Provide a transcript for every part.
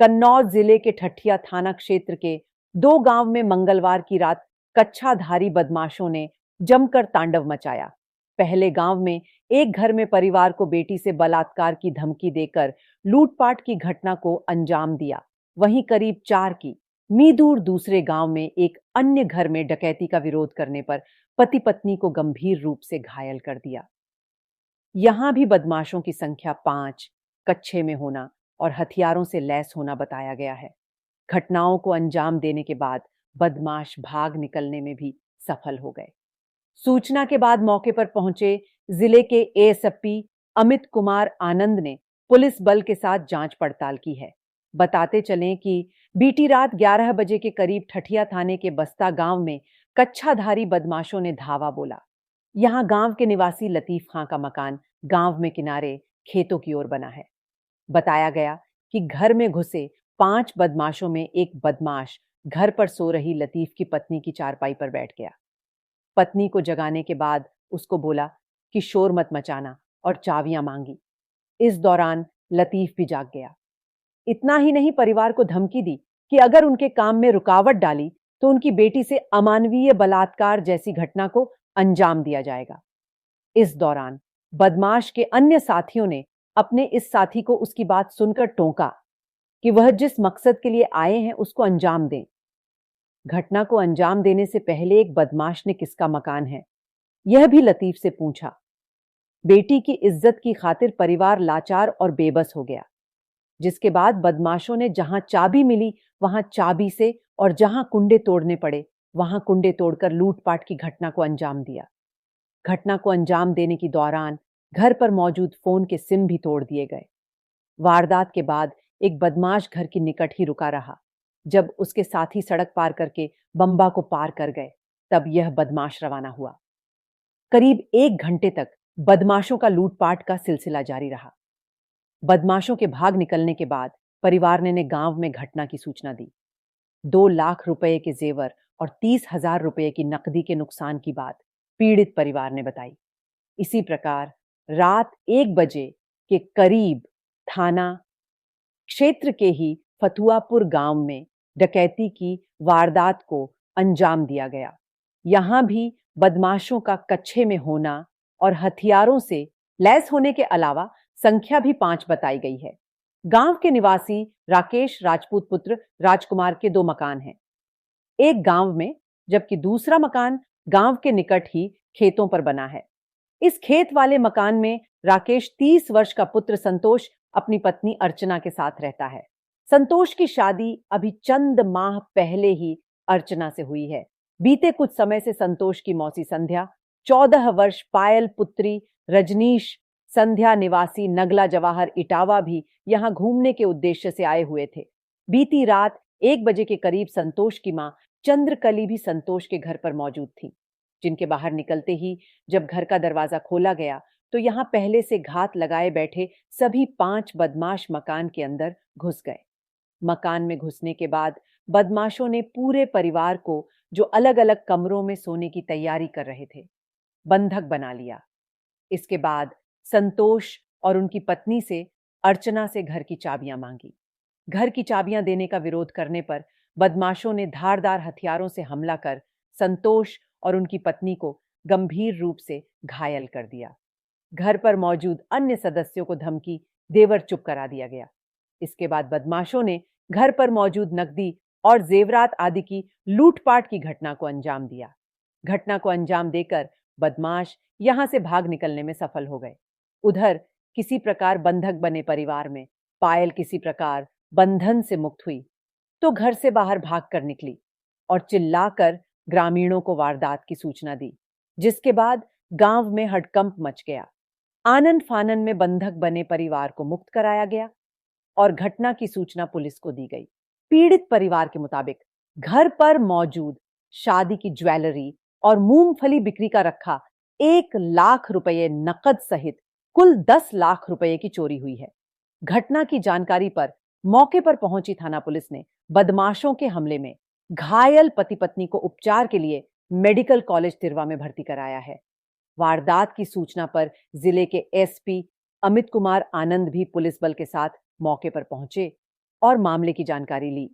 कन्नौज जिले के ठठिया थाना क्षेत्र के 2 गांव में मंगलवार की रात कच्छाधारी बदमाशों ने जमकर तांडव मचाया। पहले गांव में एक घर में परिवार को बेटी से बलात्कार की धमकी देकर लूटपाट की घटना को अंजाम दिया। वहीं करीब 4 की दूर दूसरे गांव में एक अन्य घर में डकैती का विरोध करने पर पति पत्नी को गंभीर रूप से घायल कर दिया। यहां भी बदमाशों की संख्या 5, कच्छे में होना और हथियारों से लैस होना बताया गया है। घटनाओं को अंजाम देने के बाद बदमाश भाग निकलने में भी सफल हो गए। सूचना के बाद मौके पर पहुंचे जिले के एएसपी अमित कुमार आनंद ने पुलिस बल के साथ जांच पड़ताल की है। बताते चलें कि बीती रात 11 बजे के करीब ठठिया थाने के बस्ता गांव में कच्छाधारी बदमाशों ने धावा बोला। यहां गांव के निवासी लतीफ खां का मकान गांव में किनारे खेतों की ओर बना है। बताया गया कि घर में घुसे 5 बदमाशों में एक बदमाश घर पर सो रही लतीफ की पत्नी की चारपाई पर बैठ गया। पत्नी को जगाने के बाद उसको बोला कि शोर मत मचाना और चाबियां मांगी। इस दौरान लतीफ भी जाग गया। इतना ही नहीं, परिवार को धमकी दी कि अगर उनके काम में रुकावट डाली तो उनकी बेटी से अमानवीय बलात्कार जैसी घटना को अंजाम दिया जाएगा। इस दौरान बदमाश के अन्य साथियों ने अपने इस साथी को उसकी बात सुनकर टोका कि वह जिस मकसद के लिए आए हैं उसको अंजाम दें। घटना को अंजाम देने से पहले एक बदमाश ने किसका मकान है यह भी लतीफ से पूछा। बेटी की इज्जत की खातिर परिवार लाचार और बेबस हो गया, जिसके बाद बदमाशों ने जहां चाबी मिली वहां चाबी से और जहां कुंडे तोड़ने पड़े वहां कुंडे तोड़कर लूटपाट की घटना को अंजाम दिया। घटना को अंजाम देने के दौरान घर पर मौजूद फोन के सिम भी तोड़ दिए गए। वारदात के बाद एक बदमाश घर के निकट ही रुका रहा। जब उसके साथी सड़क पार करके बंबा को पार कर गए तब यह बदमाश रवाना हुआ। करीब 1 घंटे तक बदमाशों का लूटपाट का सिलसिला जारी रहा। बदमाशों के भाग निकलने के बाद परिवार ने गांव में घटना की सूचना दी। 2 लाख रुपए के जेवर और 30,000 रुपए की नकदी के नुकसान की बात पीड़ित परिवार ने बताई। इसी प्रकार रात 1 बजे के करीब थाना क्षेत्र के ही फतुआपुर गांव में डकैती की वारदात को अंजाम दिया गया। यहां भी बदमाशों का कच्छे में होना और हथियारों से लैस होने के अलावा संख्या भी 5 बताई गई है। गांव के निवासी राकेश राजपूत पुत्र राजकुमार के 2 मकान हैं, एक गांव में जबकि दूसरा मकान गांव के निकट ही खेतों पर बना है। इस खेत वाले मकान में राकेश 30 वर्ष का पुत्र संतोष अपनी पत्नी अर्चना के साथ रहता है। संतोष की शादी अभी चंद माह पहले ही अर्चना से हुई है। बीते कुछ समय से संतोष की मौसी संध्या, 14 वर्ष पायल पुत्री रजनीश संध्या निवासी नगला जवाहर इटावा भी यहां घूमने के उद्देश्य से आए हुए थे। बीती रात 1 बजे के करीब संतोष की मां चंद्रकली भी संतोष के घर पर मौजूद थी, जिनके बाहर निकलते ही जब घर का दरवाजा खोला गया तो यहां पहले से घात लगाए बैठे सभी 5 बदमाश मकान के अंदर घुस गए। मकान में घुसने के बाद बदमाशों ने पूरे परिवार को, जो अलग अलग कमरों में सोने की तैयारी कर रहे थे, बंधक बना लिया। इसके बाद संतोष और उनकी पत्नी से अर्चना से घर की चाबियां मांगी। घर की चाबियां देने का विरोध करने पर बदमाशों ने धारदार हथियारों से हमला कर संतोष और उनकी पत्नी को गंभीर रूप से घायल कर दिया। घर पर मौजूद अन्य सदस्यों को धमकी देवर चुप करा दिया गया। इसके बाद बदमाशों ने घर पर मौजूद नकदी और जेवरात आदि की लूटपाट की घटना को अंजाम दिया। घटना को अंजाम देकर बदमाश यहां से भाग निकलने में सफल हो गए। उधर किसी प्रकार बंधक बने परिवार में पायल किसी प्रकार बंधन से मुक्त हुई तो घर से बाहर भाग कर निकली और चिल्लाकर ग्रामीणों को वारदात की सूचना दी, जिसके बाद गांव में हड़कंप मच गया। आनन फानन में बंधक बने परिवार को मुक्त कराया गया और घटना की सूचना पुलिस को दी गई। पीड़ित परिवार के मुताबिक घर पर मौजूद शादी की ज्वेलरी और मूंगफली बिक्री का रखा 1 लाख रुपए नकद सहित कुल 10 लाख रुपए की चोरी हुई है। घटना की जानकारी पर मौके पर पहुंची थाना पुलिस ने बदमाशों के हमले में घायल पति पत्नी को उपचार के लिए मेडिकल कॉलेज तिरवा में भर्ती कराया है। वारदात की सूचना पर जिले के एसपी अमित कुमार आनंद भी पुलिस बल के साथ मौके पर पहुंचे और मामले की जानकारी ली।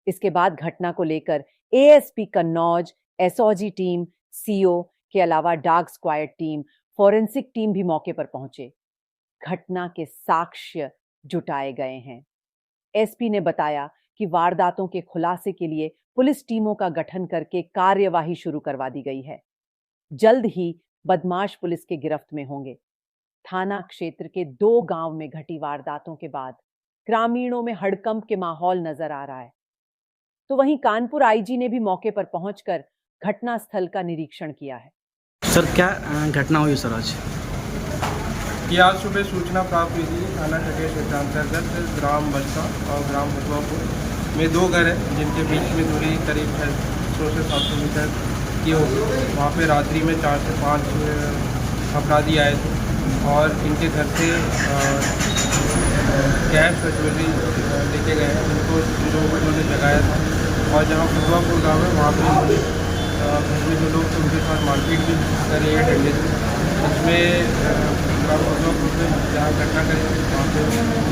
इसके बाद घटना को लेकर ASP Kannauj, SOG team, CO के अलावा dog squad team, forensic team भी मौके पर पहुंचे। घटना के साक्ष्य जुटाए गए हैं। एसपी ने बताया कि वारदातों के खुलासे के लिए पुलिस टीमों का गठन करके कार्यवाही शुरू करवा दी गई है। जल्द ही बदमाश पुलिस के गिरफ्त में होंगे। थाना क्षेत्र के 2 गांव में घटी वारदातों के बाद ग्रामीणों में हड़कंप के माहौल नजर आ रहा है। तो वहीं कानपुर आईजी ने भी मौके पर पहुंचकर घटनास्थल का निरीक्षण किया है। सर क्या घटना हुई सर आज? कि आज सुबह सूचना प्राप्त हुई थी थाना खटिया क्षेत्रांतर्गत ग्राम बस्ता और ग्राम भुतवापुर में 2 घर हैं जिनके बीच में दूरी करीब 600 से 700 मीटर की होगी। वहाँ पे रात्रि में 4 से 5 अपराधी आए थे और इनके घर से कैश और ज्वेलरी लेके गए हैं। उनको इन लोगों को उन्होंने जगाया था और जहाँ भुतवापुर गाँव है वहाँ पर उन्होंने घर में जो लोग थे उनके साथ मारपीट भी करी है डंडे से। इसमें भुतवापुर में जहाँ घटना करी वहाँ पे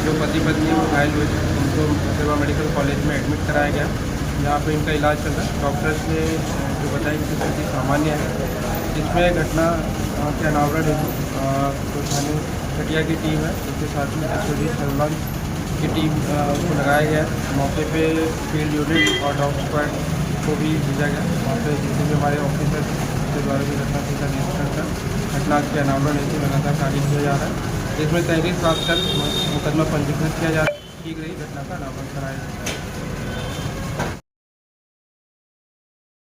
जो पति पत्नी वो घायल हुए थे उनको सेवा मेडिकल कॉलेज में एडमिट कराया गया, जहाँ पे इनका इलाज चल रहा है। डॉक्टर्स ने जो बताया कि स्थिति सामान्य है। इसमें घटना के अनावरण हेतु तो थाने खटिया की टीम है, उसके साथ में एसओजी सर्विलांस की टीम को लगाया गया है। मौके पे फील्ड यूनिट और डॉग स्क्वाड को भी भेजा गया। वहाँ पे जितने भी हमारे ऑफिसर के द्वारा भी घटना का निरीक्षण कर घटना के अनावरण हेतु लगातार कार्य किया जा रहा है। इसमें तहरीर प्राप्त कर मुकदमा पंजीकृत किया जा रहा है। शीघ्र ही घटना का अनावरण कराया जाता है।